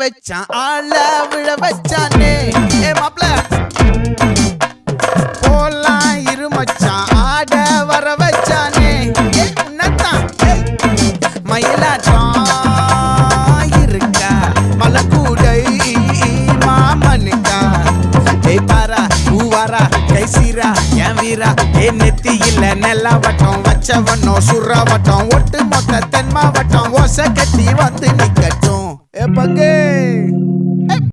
வச்சான் ஆள விழ வச்சானே ஏ மாப்ள போலாம் இருமச்சான் ஆட வர வச்சானே ஏ உன்னத்தான் மயிலாட்டம் இருக்கா மலக்கூடை மாமனுக்கா ஏய் பாரா பூவாரா கைசீரா என் வீரா ஏ நெத்தி இல்ல நெல்லா வட்டம் வச்சவனோ சுறா வட்டம் ஒட்டு மொத்த தென் மாவட்டம் ஓசை கட்டி வந்து நிக்கட்டும் ஏ பங்கே